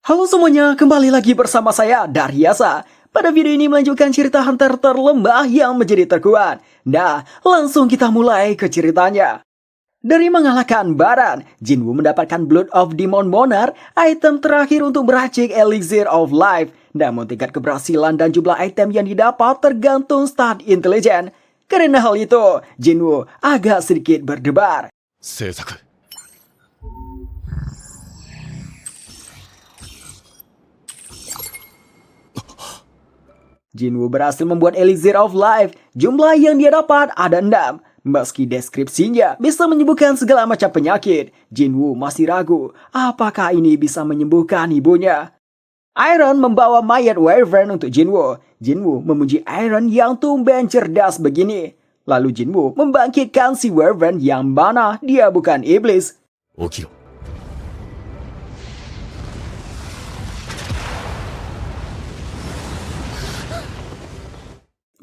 Halo semuanya, kembali lagi bersama saya, Daryasa. Pada video ini melanjutkan cerita Hunter terlembah yang menjadi terkuat. Nah, langsung kita mulai ke ceritanya. Dari mengalahkan Baran, Jinwoo mendapatkan Blood of Demon Monarch, item terakhir untuk meracik Elixir of Life. Namun tingkat keberhasilan dan jumlah item yang didapat tergantung stat intelijen. Karena hal itu, Jinwoo agak sedikit berdebar. 制作 Jinwoo berhasil membuat Elixir of Life. Jumlah yang dia dapat ada 6. Meski deskripsinya bisa menyembuhkan segala macam penyakit, Jinwoo masih ragu apakah ini bisa menyembuhkan ibunya. Iron membawa mayat Wyvern untuk Jinwoo. Jinwoo memuji Iron yang tumben cerdas begini. Lalu Jinwoo membangkitkan si Wyvern yang mana dia bukan iblis. 起きろ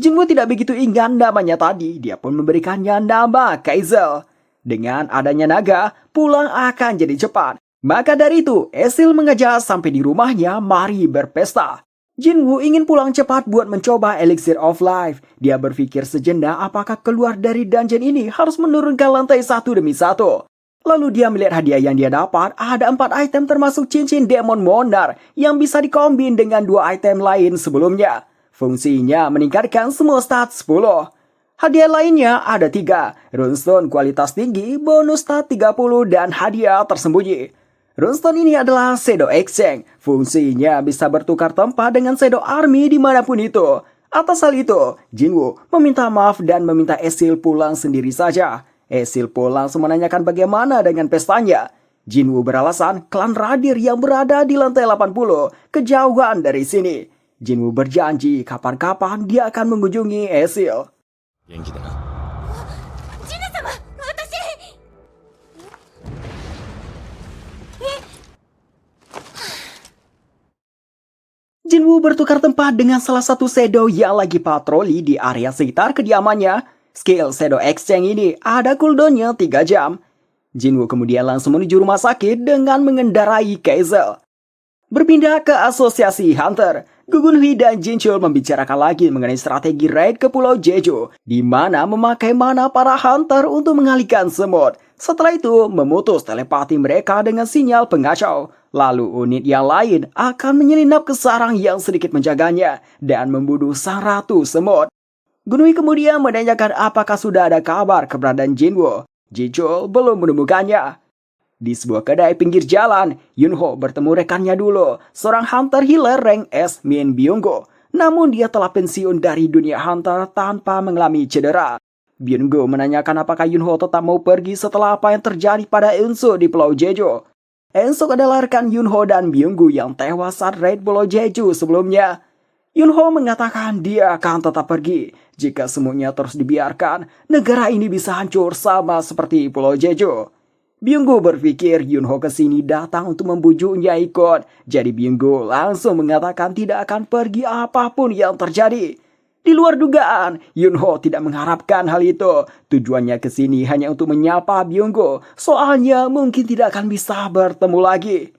Jinwoo tidak begitu ingat namanya tadi, dia pun memberikannya nama Kaizel. Dengan adanya naga, pulang akan jadi cepat. Maka dari itu, Esil mengajak sampai di rumahnya, mari berpesta. Jinwoo ingin pulang cepat buat mencoba Elixir of Life. Dia berpikir sejenak apakah keluar dari dungeon ini harus menurunkan lantai satu demi satu. Lalu dia melihat hadiah yang dia dapat, ada 4 item termasuk cincin Demon Monarch yang bisa dikombin dengan 2 item lain sebelumnya. Fungsinya meningkatkan semua stat 10. Hadiah lainnya ada 3. Runestone kualitas tinggi, bonus stat 30, dan hadiah tersembunyi. Runestone ini adalah Shadow Exchange. Fungsinya bisa bertukar tempat dengan Shadow Army dimanapun itu. Atas hal itu, Jinwoo meminta maaf dan meminta Esil pulang sendiri saja. Esil pun langsung menanyakan bagaimana dengan pestanya. Jinwoo beralasan klan Radir yang berada di lantai 80 kejauhan dari sini. Jinwoo berjanji kapan-kapan dia akan mengunjungi Esil. 元気でな Jinwoo bertukar tempat dengan salah satu shadow yang lagi patroli di area sekitar kediamannya. Skill Shadow Exchange ini ada cooldownnya 3 jam. Jinwoo kemudian langsung menuju rumah sakit dengan mengendarai Kaizel. Berpindah ke asosiasi Hunter, Gugunhui dan Jinchul membicarakan lagi mengenai strategi raid ke Pulau Jeju, di mana memakai mana para Hunter untuk mengalihkan semut. Setelah itu, memutus telepati mereka dengan sinyal pengacau. Lalu unit yang lain akan menyelinap ke sarang yang sedikit menjaganya dan membunuh sang ratu semut. Gunui kemudian menanyakan apakah sudah ada kabar keberadaan Jinwoo. Jinchul belum menemukannya. Di sebuah kedai pinggir jalan, Yunho bertemu rekannya dulu, seorang hunter healer rank S Min Byunggo. Namun dia telah pensiun dari dunia hunter tanpa mengalami cedera. Byunggo menanyakan apakah Yunho tetap mau pergi setelah apa yang terjadi pada Eunso di Pulau Jeju. Eunso adalah rekan Yunho dan Byunggo yang tewas saat raid Pulau Jeju sebelumnya. Yunho mengatakan dia akan tetap pergi. Jika semuanya terus dibiarkan, negara ini bisa hancur sama seperti Pulau Jeju. Byunggo berpikir Yunho kesini datang untuk membujuknya ikut. Jadi Byunggo langsung mengatakan tidak akan pergi apapun yang terjadi. Di luar dugaan, Yunho tidak mengharapkan hal itu. Tujuannya kesini hanya untuk menyapa Byunggo. Soalnya mungkin tidak akan bisa bertemu lagi.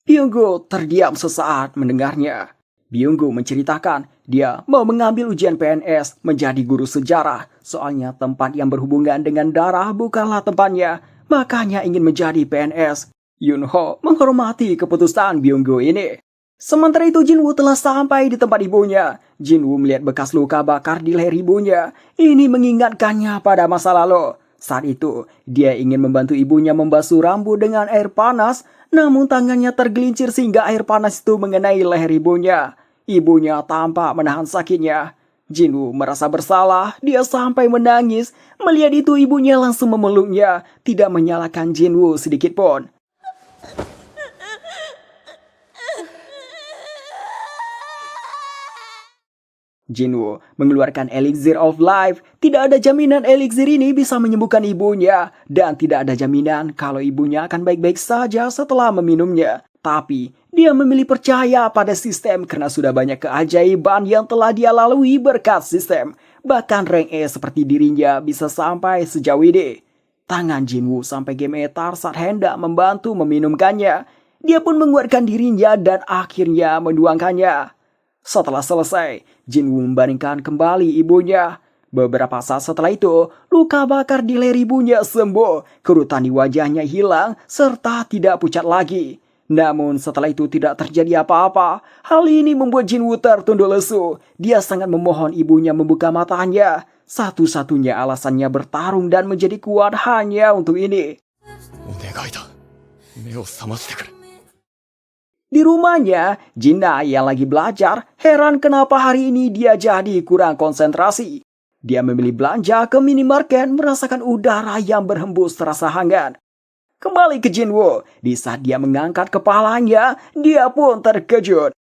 Byunggo terdiam sesaat mendengarnya. Byunggo menceritakan dia mau mengambil ujian PNS menjadi guru sejarah. Soalnya tempat yang berhubungan dengan darah bukanlah tempatnya. Makanya ingin menjadi PNS. Yunho menghormati keputusan Byunggo ini. Sementara itu Jinwoo telah sampai di tempat ibunya. Jinwoo melihat bekas luka bakar di leher ibunya. Ini mengingatkannya pada masa lalu. Saat itu, dia ingin membantu ibunya membasuh rambut dengan air panas. Namun tangannya tergelincir sehingga air panas itu mengenai leher ibunya. Ibunya tampak menahan sakitnya. Jinwoo merasa bersalah, dia sampai menangis. Melihat itu ibunya langsung memeluknya, tidak menyalahkan Jinwoo sedikit pun. Jinwoo mengeluarkan Elixir of Life. Tidak ada jaminan elixir ini bisa menyembuhkan ibunya. Dan tidak ada jaminan kalau ibunya akan baik-baik saja setelah meminumnya. Tapi dia memilih percaya pada sistem karena sudah banyak keajaiban yang telah dia lalui berkat sistem. Bahkan rank E seperti dirinya bisa sampai sejauh ini. Tangan Jinwoo sampai gemetar saat hendak membantu meminumkannya. Dia pun menguatkan dirinya dan akhirnya menuangkannya. Setelah selesai, Jinwoo membaringkan kembali ibunya. Beberapa saat setelah itu, luka bakar di leher ibunya sembuh, kerutan di wajahnya hilang, serta tidak pucat lagi. Namun setelah itu tidak terjadi apa-apa. Hal ini membuat Jinwoo tertunduk lesu. Dia sangat memohon ibunya membuka matanya. Satu-satunya alasannya bertarung dan menjadi kuat hanya untuk ini. お願いだ。目を覚ましてくれ。 Di rumahnya, Jinna yang lagi belajar heran kenapa hari ini dia jadi kurang konsentrasi. Dia memilih belanja ke minimarket merasakan udara yang berhembus terasa hangat. Kembali ke Jinwoo, di saat dia mengangkat kepalanya, dia pun terkejut.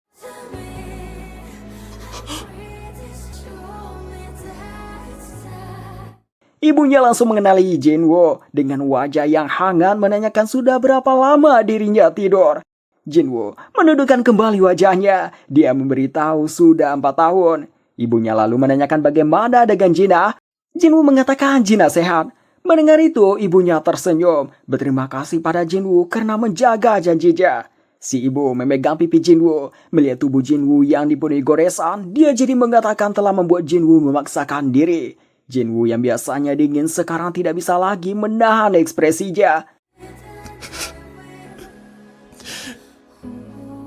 Ibunya langsung mengenali Jinwoo dengan wajah yang hangat menanyakan sudah berapa lama dirinya tidur. Jinwoo menundukkan kembali wajahnya. Dia memberitahu sudah 4 tahun. Ibunya lalu menanyakan bagaimana dengan Jinna. Jinwoo mengatakan Jinna sehat. Mendengar itu, ibunya tersenyum. Berterima kasih pada Jinwoo karena menjaga janjinya. Si ibu memegang pipi Jinwoo. Melihat tubuh Jinwoo yang dipenuhi goresan, dia jadi mengatakan telah membuat Jinwoo memaksakan diri. Jinwoo yang biasanya dingin sekarang tidak bisa lagi menahan ekspresinya.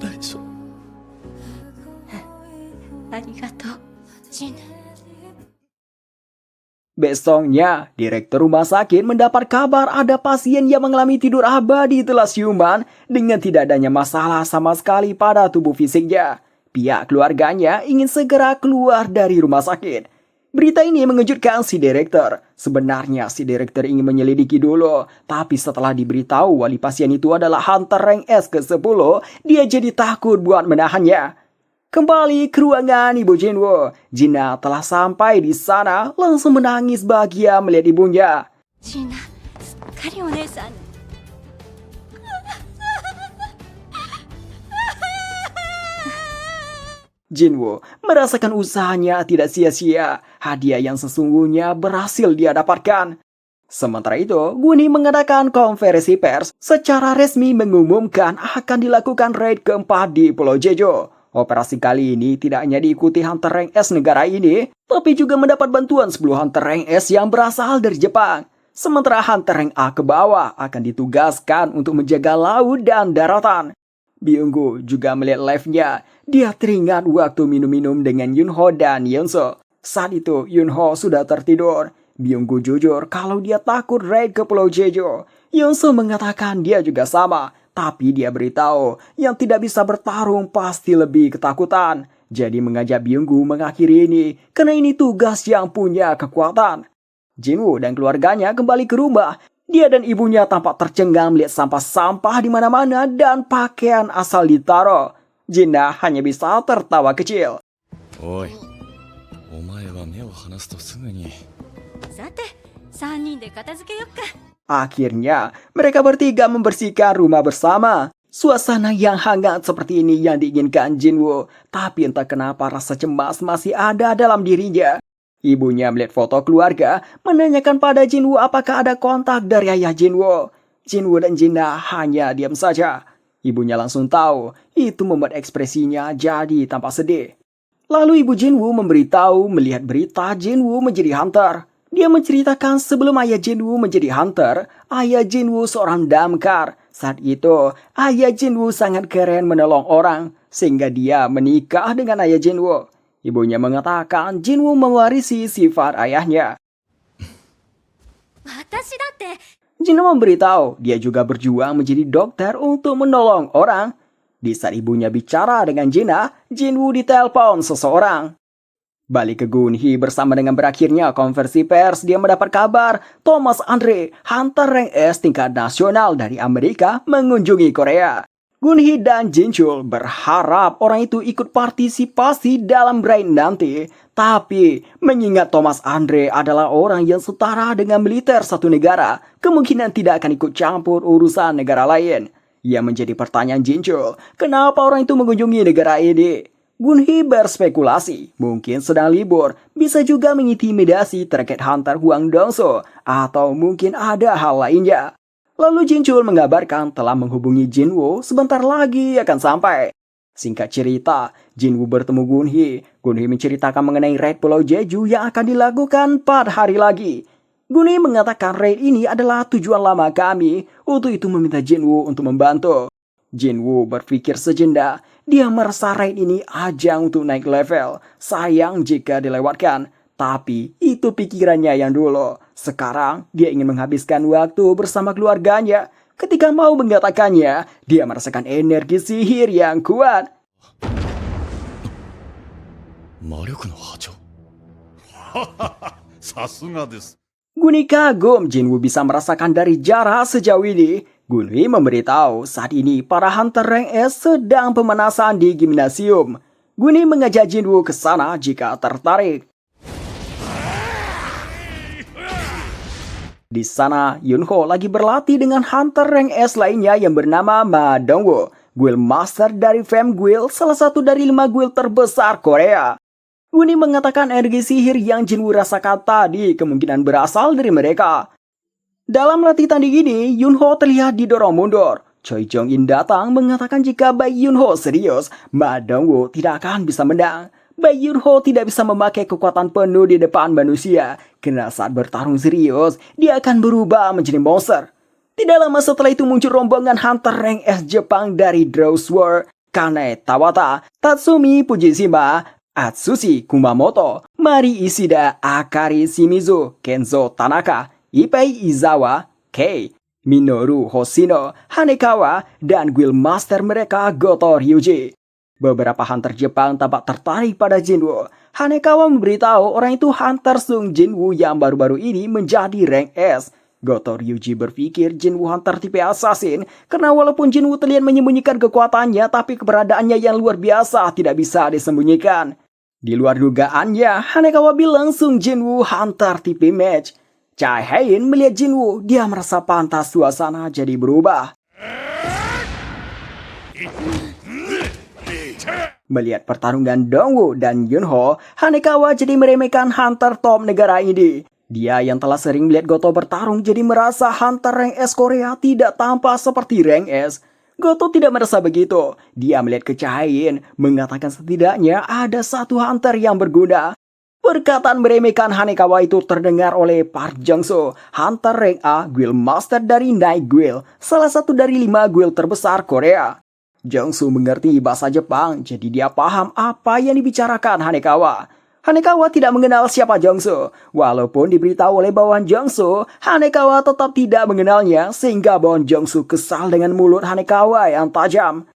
大丈夫。ありがとう、ジン。 Besoknya, direktur rumah sakit mendapat kabar ada pasien yang mengalami tidur abadi telah siuman dengan tidak adanya masalah sama sekali pada tubuh fisiknya. Pihak keluarganya ingin segera keluar dari rumah sakit. Berita ini mengejutkan si direktur. Sebenarnya si direktur ingin menyelidiki dulu, tapi setelah diberitahu wali pasien itu adalah Hunter rank S ke-10, dia jadi takut buat menahannya. Kembali ke ruangan ibu Jinwoo. Jinna telah sampai di sana, langsung menangis bahagia melihat ibunya. ジンナ、すっかりお姉さんに。 Jinwoo merasakan usahanya tidak sia-sia. Hadiah yang sesungguhnya berhasil dia dapatkan. Sementara itu, Gunhee mengadakan konferensi pers secara resmi mengumumkan akan dilakukan raid keempat di Pulau Jeju. Operasi kali ini tidak hanya diikuti Hunter rank S negara ini, tapi juga mendapat bantuan 10 Hunter rank S yang berasal dari Jepang. Sementara Hunter rank A ke bawah akan ditugaskan untuk menjaga laut dan daratan. Byung-gu juga melihat live-nya. Dia teringat waktu minum-minum dengan Yunho dan Yeonso. Saat itu, Yunho sudah tertidur. Byung-gu jujur kalau dia takut raid ke Pulau Jeju. Yeonso mengatakan dia juga sama. Tapi dia beritahu yang tidak bisa bertarung pasti lebih ketakutan. Jadi mengajak Byung-gu mengakhiri ini karena ini tugas yang punya kekuatan. Jinwoo dan keluarganya kembali ke rumah. Dia dan ibunya tampak tercengang melihat sampah-sampah di mana-mana dan pakaian asal ditaruh. Jinna hanya bisa tertawa kecil. おい、お前は目を離すとすぐに。さて、3人で片付けよっか。 Akhirnya, mereka bertiga membersihkan rumah bersama. Suasana yang hangat seperti ini yang diinginkan Jinwoo. Tapi entah kenapa rasa cemas masih ada dalam dirinya. Ibunya melihat foto keluarga, menanyakan pada Jinwoo apakah ada kontak dari ayah Jinwoo. Jinwoo dan Jinna hanya diam saja. Ibunya langsung tahu, itu membuat ekspresinya jadi tampak sedih. Lalu ibu Jinwoo memberitahu melihat berita Jinwoo menjadi hunter. Dia menceritakan sebelum ayah Jinwoo menjadi hunter, ayah Jinwoo seorang damkar. Saat itu, ayah Jinwoo sangat keren menolong orang, sehingga dia menikah dengan ayah Jinwoo. Ibunya mengatakan Jinwoo mewarisi sifat ayahnya. 私だって。 Jinwoo memberitahu dia juga berjuang menjadi dokter untuk menolong orang. Di saat ibunya bicara dengan Jinna, Jinwoo ditelepon seseorang. Balik ke Gunhee bersama dengan berakhirnya konversi pers, dia mendapat kabar Thomas Andre, Hunter rank S tingkat nasional dari Amerika, mengunjungi Korea. Gunhee dan Jinchul berharap orang itu ikut partisipasi dalam raid nanti. Tapi, mengingat Thomas Andre adalah orang yang setara dengan militer satu negara, kemungkinan tidak akan ikut campur urusan negara lain. Ia menjadi pertanyaan Jinchul, kenapa orang itu mengunjungi negara ini? Gunhee berspekulasi, mungkin sedang libur, bisa juga mengintimidasi terkait Hunter Huang Dongso, atau mungkin ada hal lainnya. Lalu Jinchul mengabarkan telah menghubungi Jinwoo sebentar lagi akan sampai. Singkat cerita, Jinwoo bertemu Gunhee. Gunhee menceritakan mengenai raid Pulau Jeju yang akan dilakukan 4 hari lagi. Gunhee mengatakan raid ini adalah tujuan lama kami, untuk itu meminta Jinwoo untuk membantu. Jinwoo berpikir sejenak, dia merasa raid ini ajang untuk naik level. Sayang jika dilewatkan. Tapi itu pikirannya yang dulu. Sekarang dia ingin menghabiskan waktu bersama keluarganya. Ketika mau mengatakannya, dia merasakan energi sihir yang kuat. 魔力の波長。さすがです。 Gunhee kagum Jinwoo bisa merasakan dari jarak sejauh ini. Gunhee memberitahu saat ini para Hunter Rank S sedang pemanasan di gimnasium. Gunhee mengajak Jinwoo ke sana jika tertarik. Di sana, Yunho lagi berlatih dengan Hunter Rank S lainnya yang bernama Ma Dongwoo, guild master dari Fame Guild, salah satu dari 5 guild terbesar Korea. Gunhee mengatakan energi sihir yang Jinwoo rasakan tadi kemungkinan berasal dari mereka. Dalam latih tanding ini, Yunho terlihat didorong mundur. Choi Jong-in datang mengatakan jika Bae Yunho serius, Ma Dongwoo tidak akan bisa menang. Bae Yunho tidak bisa memakai kekuatan penuh di depan manusia, karena saat bertarung serius, dia akan berubah menjadi monster. Tidak lama setelah itu muncul rombongan Hunter Rank S Jepang dari Draw Sword, Kane Tawata, Tatsumi Fujishima, Atsushi Kumamoto, Mari Ishida, Akari Shimizu, Kenzo Tanaka, Ipei Izawa, Kei, Minoru Hoshino, Hanekawa, dan guild master mereka Goto Ryuji. Beberapa hunter Jepang tampak tertarik pada Jinwoo. Hanekawa memberitahu orang itu hunter Sung Jinwoo yang baru-baru ini menjadi rank S. Goto Ryuji berpikir Jinwoo hunter tipe assassin karena walaupun Jinwoo terlihat menyembunyikan kekuatannya, tapi keberadaannya yang luar biasa tidak bisa disembunyikan. Di luar dugaannya, Hanekawa bilang Sung Jinwoo hunter tipe mage. Chai Hein melihat Jinwoo, dia merasa pantas suasana jadi berubah. Melihat pertarungan Dongwoo dan Yunho, Hanekawa jadi meremehkan hunter top negara ini. Dia yang telah sering melihat Goto bertarung jadi merasa hunter rank S Korea tidak tampak seperti rank S. Goto tidak merasa begitu. Dia melihat kecahayaan, mengatakan setidaknya ada satu hunter yang berguna. Perkataan meremehkan Hanekawa itu terdengar oleh Park Jung-soo, hunter rank A, guild master dari Night Guild, salah satu dari 5 guild terbesar Korea. Jung-soo mengerti bahasa Jepang, jadi dia paham apa yang dibicarakan Hanekawa. Hanekawa tidak mengenal siapa Jung-soo. Walaupun diberitahu oleh bawahan Jung-soo, Hanekawa tetap tidak mengenalnya, sehingga bawahan Jung-soo kesal dengan mulut Hanekawa yang tajam.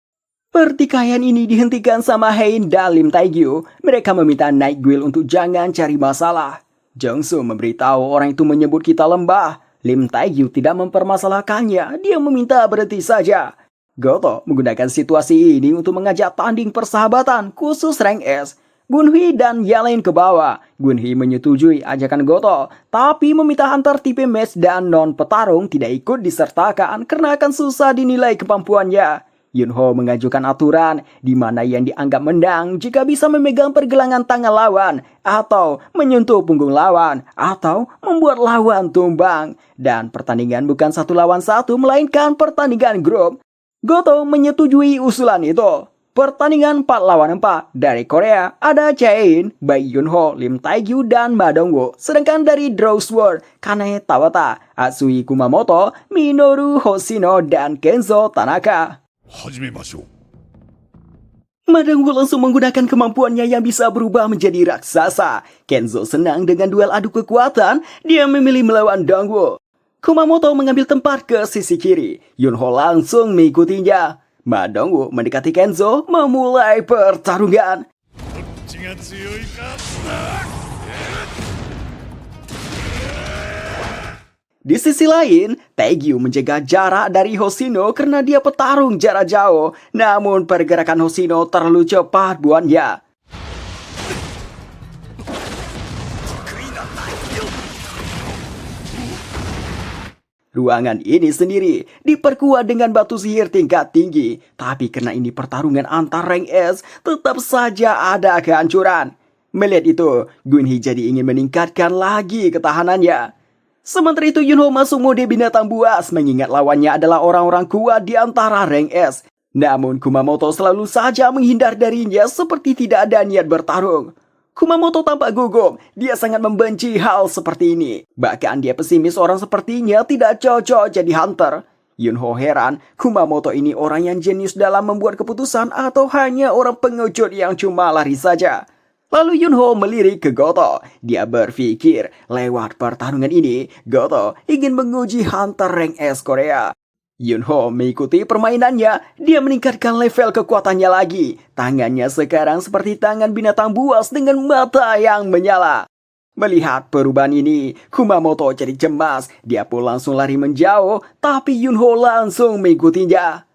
Pertikaian ini dihentikan sama Hein dan Lim Taegyu. Mereka meminta Night Guild untuk jangan cari masalah. Jung-soo memberitahu orang itu menyebut kita lembah. Lim Taegyu tidak mempermasalahkannya, dia meminta berhenti saja. Goto menggunakan situasi ini untuk mengajak tanding persahabatan khusus rank S. Gunhee dan yang lain ke bawah. Gunhee menyetujui ajakan Goto, tapi meminta hunter tipe match dan non-petarung tidak ikut disertakan karena akan susah dinilai kemampuannya. Yunho mengajukan aturan di mana yang dianggap menang jika bisa memegang pergelangan tangan lawan, atau menyentuh punggung lawan, atau membuat lawan tumbang. Dan pertandingan bukan 1 lawan 1, melainkan pertandingan grup. Goto menyetujui usulan itu. Pertandingan 4 lawan 4 dari Korea ada Chae-in, Bae Yunho, Lim Taegyu, dan Ma Dongwoo. Sedangkan dari Draw Sword, Kane Tawata, Atsushi Kumamoto, Minoru Hoshino, dan Kenzo Tanaka. 始めましょう。 Ma Dongwoo langsung menggunakan kemampuannya yang bisa berubah menjadi raksasa. Kenzo senang dengan duel adu kekuatan, dia memilih melawan Dongwoo. Kumamoto mengambil tempat ke sisi kiri. Yunho langsung mengikutinya. Ma Dongwoo mendekati Kenzo, memulai pertarungan. どっちが強いか。 Di sisi lain, Taegyu menjaga jarak dari Hoshino karena dia petarung jarak jauh. Namun pergerakan Hoshino terlalu cepat buatnya. Ruangan ini sendiri diperkuat dengan batu sihir tingkat tinggi. Tapi karena ini pertarungan antar rank S, tetap saja ada kehancuran. Melihat itu, Gunhee jadi ingin meningkatkan lagi ketahanannya. Sementara itu Yunho masuk mode binatang buas mengingat lawannya adalah orang-orang kuat di antara rank S. Namun Kumamoto selalu saja menghindar darinya seperti tidak ada niat bertarung. Kumamoto tampak gugup, dia sangat membenci hal seperti ini. Bahkan dia pesimis orang sepertinya tidak cocok jadi hunter. Yunho heran, Kumamoto ini orang yang jenius dalam membuat keputusan atau hanya orang pengecut yang cuma lari saja. Lalu Yunho melirik ke Goto. Dia berpikir, lewat pertarungan ini, Goto ingin menguji hunter rank S Korea. Yunho mengikuti permainannya, dia meningkatkan level kekuatannya lagi. Tangannya sekarang seperti tangan binatang buas dengan mata yang menyala. Melihat perubahan ini, Kumamoto jadi cemas. Dia pun langsung lari menjauh, tapi Yunho langsung mengikutinya.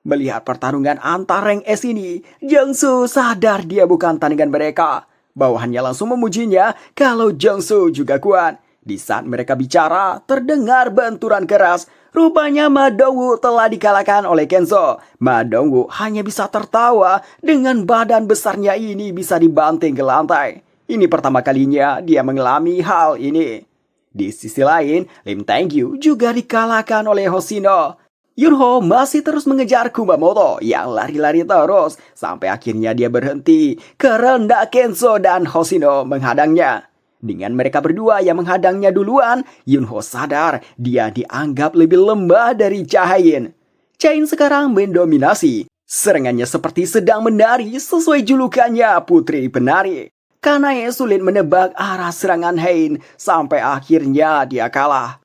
Melihat pertarungan antar rank S ini, Jungsu sadar dia bukan tandingan mereka. Bawahannya langsung memujinya kalau Jungsu juga kuat. Di saat mereka bicara, terdengar benturan keras. Rupanya Ma Dongwoo telah dikalahkan oleh Kenzo. Ma Dongwoo hanya bisa tertawa dengan badan besarnya ini bisa dibanting ke lantai. Ini pertama kalinya dia mengalami hal ini. Di sisi lain, Lim Tengyu juga dikalahkan oleh Hoshino. Yunho masih terus mengejar Kumamoto yang lari-lari terus sampai akhirnya dia berhenti karena Kenzo dan Hoshino menghadangnya. Dengan mereka berdua yang menghadangnya duluan, Yunho sadar dia dianggap lebih lemah dari Chaein. Chaein sekarang mendominasi. Serangannya seperti sedang menari sesuai julukannya Putri Penari. Kanae sulit menebak arah serangan Hein sampai akhirnya dia kalah.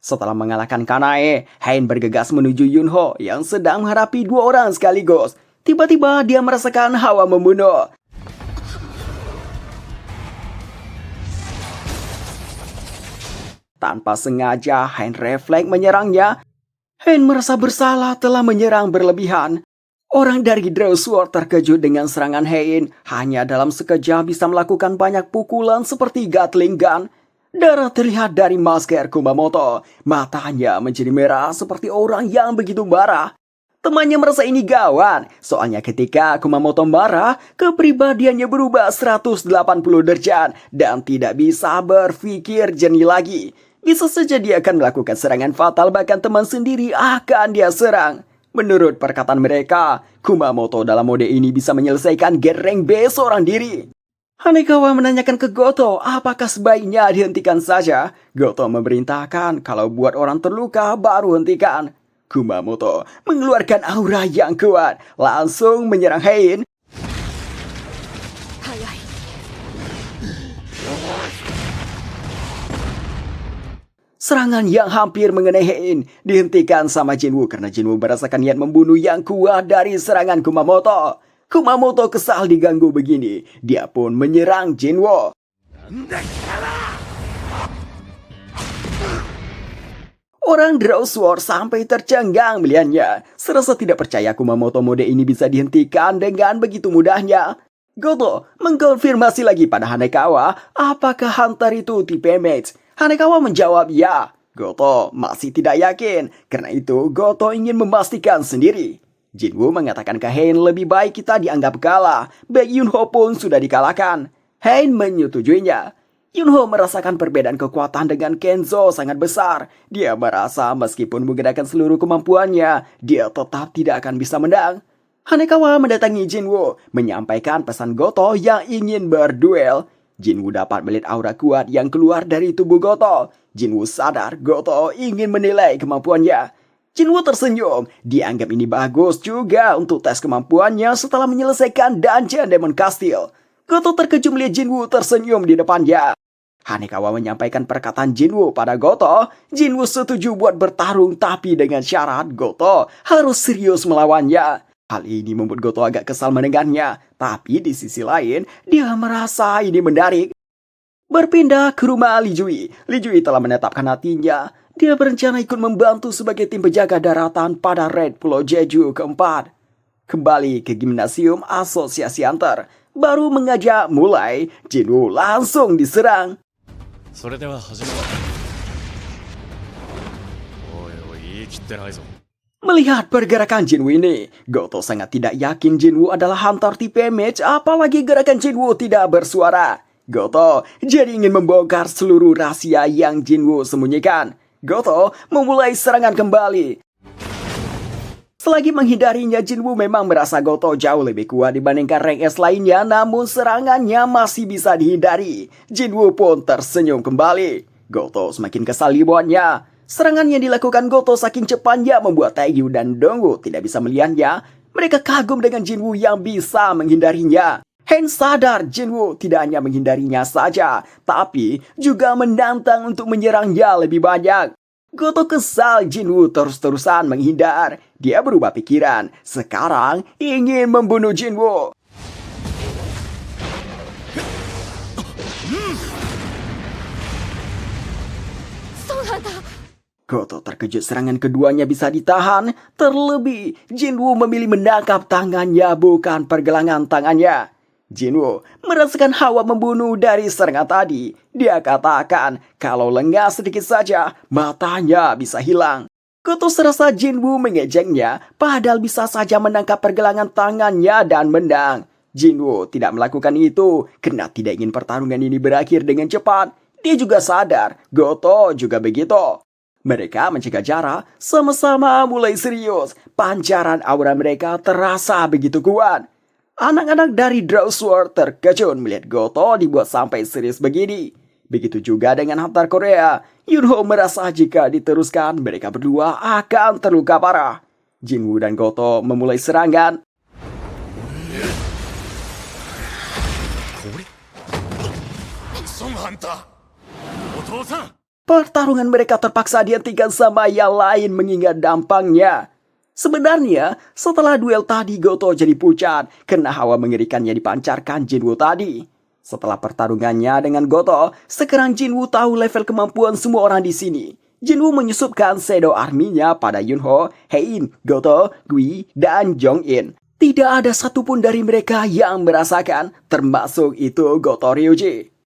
Setelah mengalahkan Kanae, Hein bergegas menuju Yunho yang sedang menghadapi dua orang sekaligus. Tiba-tiba dia merasakan hawa membunuh. Tanpa sengaja, Hein refleks menyerangnya. Hein merasa bersalah telah menyerang berlebihan. Orang dari Draw Sword terkejut dengan serangan Hein. Hanya dalam sekejap bisa melakukan banyak pukulan seperti Gatling Gun. Darah terlihat dari masker Kumamoto. Matanya menjadi merah seperti orang yang begitu marah. Temannya merasa ini gawat. Soalnya ketika Kumamoto marah, kepribadiannya berubah 180 derajat dan tidak bisa berpikir jernih lagi. Bisa saja dia akan melakukan serangan fatal, bahkan teman sendiri akan dia serang. Menurut perkataan mereka, Kumamoto dalam mode ini bisa menyelesaikan Get Rank B seorang diri. Hanekawa menanyakan ke Goto apakah sebaiknya dihentikan saja. Goto memerintahkan kalau buat orang terluka baru hentikan. Kumamoto mengeluarkan aura yang kuat, langsung menyerang Hein. Serangan yang hampir mengenai Hein dihentikan sama Jinwoo karena Jinwoo merasakan niat membunuh yang kuat dari serangan Kumamoto. Kumamoto kesal diganggu begini, dia pun menyerang Jinwoo. Orang Draw Sword sampai tercengang melihatnya. Serasa tidak percaya Kumamoto mode ini bisa dihentikan dengan begitu mudahnya. Goto mengkonfirmasi lagi pada Hanekawa apakah hunter itu tipe mage. Hanekawa menjawab ya. Goto masih tidak yakin. Karena itu Goto ingin memastikan sendiri. Jinwoo mengatakan ke Hein lebih baik kita dianggap kalah. Baik Yunho pun sudah dikalahkan. Hein menyetujuinya. Yunho merasakan perbedaan kekuatan dengan Kenzo sangat besar. Dia merasa meskipun menggunakan seluruh kemampuannya, dia tetap tidak akan bisa menang. Hanekawa mendatangi Jinwoo, menyampaikan pesan Goto yang ingin berduel. Jinwoo dapat melihat aura kuat yang keluar dari tubuh Goto. Jinwoo sadar Goto ingin menilai kemampuannya. Jinwoo tersenyum, dianggap ini bagus juga untuk tes kemampuannya setelah menyelesaikan Dungeon Demon Castle. Goto terkejut melihat Jinwoo tersenyum di depannya. Hanekawa menyampaikan perkataan Jinwoo pada Goto. Jinwoo setuju buat bertarung tapi dengan syarat Goto harus serius melawannya. Hal ini membuat Goto agak kesal mendengarnya. Tapi di sisi lain, dia merasa ini menarik. Berpindah ke rumah Li Jui. Li Jui telah menetapkan hatinya. Dia berencana ikut membantu sebagai tim penjaga daratan pada Raid Pulau Jeju keempat. Kembali ke gimnasium Asosiasi Hunter. Baru mengajak mulai, Jinwoo langsung diserang. それでは始めろ。おいおい言い切ってないぞ。Melihat pergerakan Jinwoo ini, Goto sangat tidak yakin Jinwoo adalah hunter tipe mage, apalagi gerakan Jinwoo tidak bersuara. Goto jadi ingin membongkar seluruh rahasia yang Jinwoo sembunyikan. Goto memulai serangan kembali. Selagi menghindarinya, Jinwoo memang merasa Goto jauh lebih kuat dibandingkan rank S lainnya, namun serangannya masih bisa dihindari. Jinwoo pun tersenyum kembali. Goto semakin kesal dibuatnya. Serangan yang dilakukan Goto saking cepatnya membuat Taegyu dan Dongwoo tidak bisa melihatnya. Mereka kagum dengan Jinwoo yang bisa menghindarinya. Hen sadar Jinwoo tidak hanya menghindarinya saja, tapi juga menantang untuk menyerangnya lebih banyak. Goto kesal Jinwoo terus-terusan menghindar. Dia berubah pikiran, sekarang ingin membunuh Jinwoo. Goto terkejut serangan keduanya bisa ditahan. Terlebih, Jinwoo memilih menangkap tangannya, bukan pergelangan tangannya. Jinwoo merasakan hawa membunuh dari serangan tadi. Dia katakan kalau lengah sedikit saja, matanya bisa hilang. Goto serasa Jinwoo mengejeknya, padahal bisa saja menangkap pergelangan tangannya dan menang. Jinwoo tidak melakukan itu karena tidak ingin pertarungan ini berakhir dengan cepat. Dia juga sadar, Goto juga begitu. Mereka menjaga jarak, sama-sama mulai serius. Pancaran aura mereka terasa begitu kuat. Anak-anak dari Draw Sword terkejut melihat Goto dibuat sampai serius begini. Begitu juga dengan hunter Korea. Yunho merasa jika diteruskan, mereka berdua akan terluka parah. Jinwoo dan Goto memulai serangan. Song Hunter. Otosan. Pertarungan mereka terpaksa dihentikan sama yang lain mengingat dampaknya. Sebenarnya, setelah duel tadi Goto jadi pucat karena hawa mengerikan yang dipancarkan Jinwoo tadi. Setelah pertarungannya dengan Goto, sekarang Jinwoo tahu level kemampuan semua orang di sini. Jinwoo menyusupkan Shadow Army-nya pada Yunho, Hein, Goto, Gui, dan Jong-in. Tidak ada satupun dari mereka yang merasakan, termasuk itu Goto Ryuji.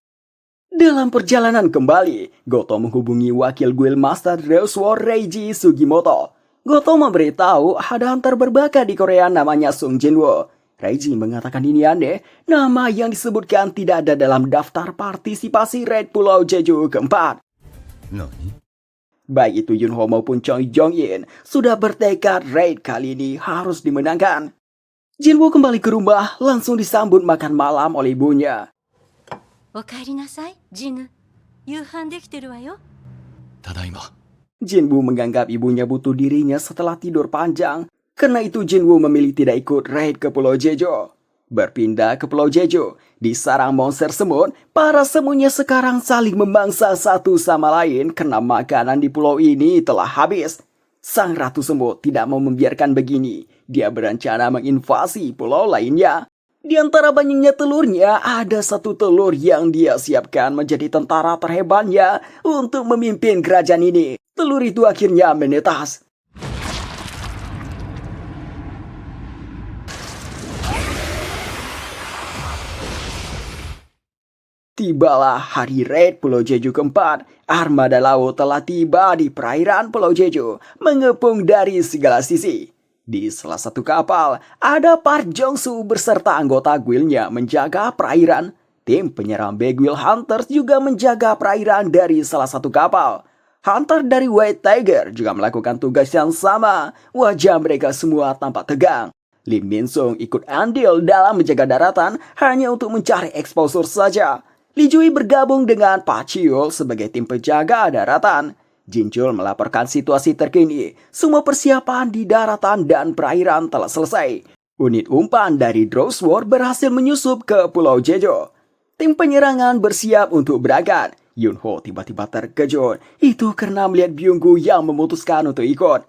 Dalam perjalanan kembali, Goto menghubungi wakil Guild Master Draw Sword Reiji Sugimoto. Goto memberitahu ada hunter berbakat di Korea namanya Sung Jinwoo. Reiji mengatakan ini aneh, nama yang disebutkan tidak ada dalam daftar partisipasi raid Pulau Jeju keempat. Nani? Baik itu Yunho maupun Choi Jong-in sudah bertekad raid kali ini harus dimenangkan. Jinwoo kembali ke rumah langsung disambut makan malam oleh ibunya. おかえりなさい、ジヌ。夕飯できてるわよ。ただいま。 Jinwoo menganggap ibunya butuh dirinya setelah tidur panjang. Karena itu Jinwoo memilih tidak ikut raid ke Pulau Jeju. Berpindah ke Pulau Jeju, di sarang monster semut, para semutnya sekarang saling memangsa satu sama lain karena makanan di pulau ini telah habis. Sang Ratu Semut tidak mau membiarkan begini. Dia berencana menginvasi pulau lainnya. Di antara banyaknya telurnya, ada satu telur yang dia siapkan menjadi tentara terhebatnya untuk memimpin kerajaan ini. Telur itu akhirnya menetas. Tibalah hari raid Pulau Jeju keempat. Armada laut telah tiba di perairan Pulau Jeju, mengepung dari segala sisi. Di salah satu kapal, ada Park Jong-soo beserta anggota guildnya menjaga perairan. Tim penyerang Beguil Hunters juga menjaga perairan dari salah satu kapal. Hunter dari White Tiger juga melakukan tugas yang sama. Wajah mereka semua tampak tegang. Lim Min-sung ikut andil dalam menjaga daratan hanya untuk mencari exposure saja. Lee Jui bergabung dengan Park Chiul sebagai tim penjaga daratan. Jinchul melaporkan situasi terkini. Semua persiapan di daratan dan perairan telah selesai. Unit umpan dari Draw Sword berhasil menyusup ke Pulau Jeju. Tim penyerangan bersiap untuk berangkat. Yunho tiba-tiba terkejut. Itu karena melihat Byung-gu yang memutuskan untuk ikut.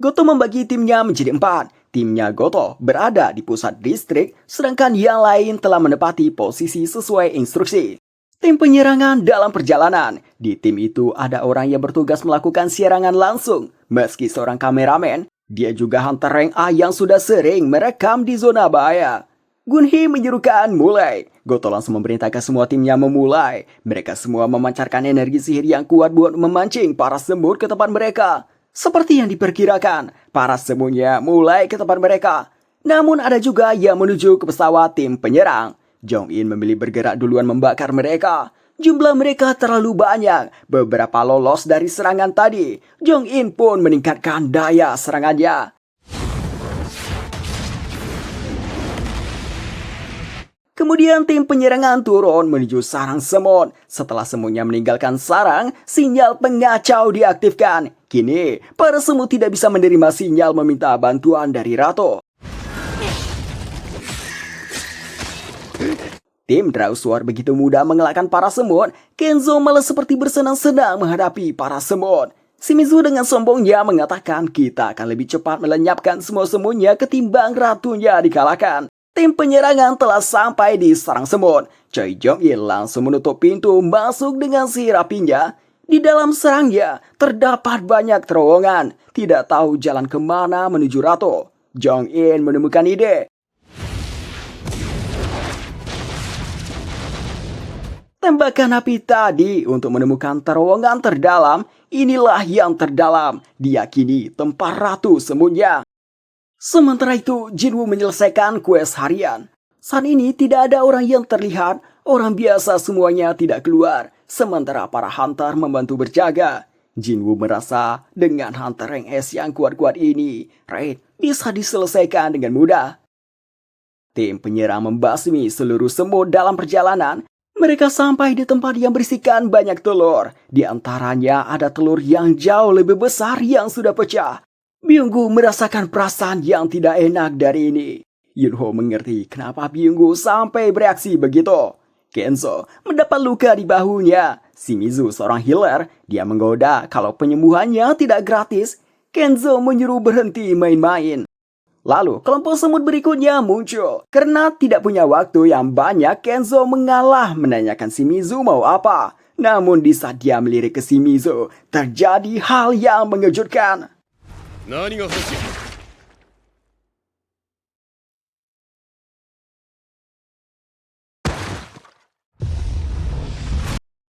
Goto membagi timnya menjadi 4. Timnya Goto berada di pusat distrik, sedangkan yang lain telah menepati posisi sesuai instruksi. Tim penyerangan dalam perjalanan. Di tim itu ada orang yang bertugas melakukan siaran langsung. Meski seorang kameramen, dia juga hunter rank A yang sudah sering merekam di zona bahaya. Gunhee menyerukan mulai. Goto langsung memerintahkan semua timnya memulai. Mereka semua memancarkan energi sihir yang kuat buat memancing para semut ke tempat mereka. Seperti yang diperkirakan, para semutnya mulai ke tempat mereka. Namun ada juga yang menuju ke pesawat tim penyerang. Jong-in memilih bergerak duluan membakar mereka. Jumlah mereka terlalu banyak. Beberapa lolos dari serangan tadi. Jong-in pun meningkatkan daya serangannya. Kemudian tim penyerangan turun menuju sarang semut. Setelah semutnya meninggalkan sarang, sinyal pengacau diaktifkan. Kini, para semut tidak bisa menerima sinyal meminta bantuan dari Ratu. Tim Drowsword begitu mudah mengelakkan para semut. Kenzo malah seperti bersenang-senang menghadapi para semut. Shimizu dengan sombongnya mengatakan kita akan lebih cepat melenyapkan semua semutnya ketimbang ratunya dikalahkan. Tim penyerangan telah sampai di sarang semut. Choi Jong-il langsung menutup pintu masuk dengan sihir apinya. Di dalam sarangnya terdapat banyak terowongan. Tidak tahu jalan kemana menuju Ratu. Jong-in menemukan ide. Tembakan api tadi untuk menemukan terowongan terdalam. Inilah yang terdalam. Diyakini tempat Ratu semutnya. Sementara itu, Jinwoo menyelesaikan quest harian. Saat ini tidak ada orang yang terlihat, orang biasa semuanya tidak keluar, sementara para hunter membantu berjaga. Jinwoo merasa dengan hunter rank S yang kuat-kuat ini, raid bisa diselesaikan dengan mudah. Tim penyerang membasmi seluruh semut dalam perjalanan. Mereka sampai di tempat yang berisikan banyak telur. Di antaranya ada telur yang jauh lebih besar yang sudah pecah. Byung-gu merasakan perasaan yang tidak enak dari ini. Yunho mengerti kenapa Byung-gu sampai bereaksi begitu. Kenzo mendapat luka di bahunya. Shimizu seorang healer, dia menggoda kalau penyembuhannya tidak gratis. Kenzo menyuruh berhenti main-main. Lalu kelompok semut berikutnya muncul. Karena tidak punya waktu yang banyak, Kenzo mengalah menanyakan Shimizu mau apa. Namun di saat dia melirik ke Shimizu, terjadi hal yang mengejutkan. 何が欲しい